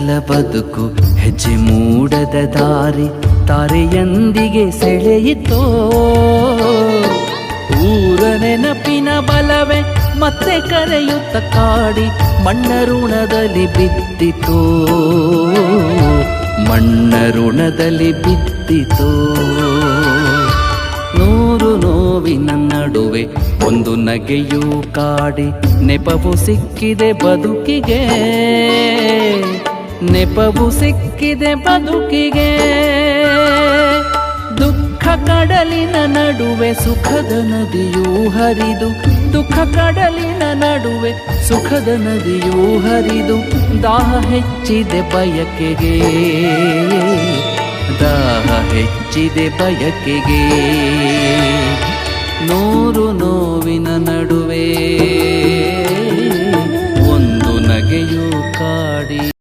ಕತ್ತಲ ಬದುಕು ಹೆಜ್ಜೆ ಮೂಡದ ದಾರಿ ತಾರೆಯಂದಿಗೆ ಸೆಳೆಯಿತೋ. ಊರ ನೆನಪಿನ ಬಲವೇ ಮತ್ತೆ ಕರೆಯುತ್ತ ಕಾಡಿ ಮಣ್ಣ ಋಣದಲ್ಲಿ ಬಿದ್ದಿತೋ, ಮಣ್ಣ ಋಣದಲ್ಲಿ ಬಿದ್ದಿತೋ. ನೂರು ನೋವಿನ ನಡುವೆ ಒಂದು ನಗೆಯೂ ಕಾಡಿ ನೆಪವು ಸಿಕ್ಕಿದೆ ಬದುಕಿಗೆ, ನೆಪವು ಸಿಕ್ಕಿದೆ ಬದುಕಿಗೆ. ದುಃಖ ಕಡಲಿನ ನಡುವೆ ಸುಖದ ನದಿಯೂ ಹರಿದು, ದುಃಖ ಕಡಲಿನ ನಡುವೆ ಸುಖದ ನದಿಯೂ ಹರಿದು ದಾಹ ಹೆಚ್ಚಿದೆ ಬಯಕೆಗೆ, ದಾಹ ಹೆಚ್ಚಿದೆ ಬಯಕೆಗೆ. ನೂರು ನೋವಿನ ನಡುವೆ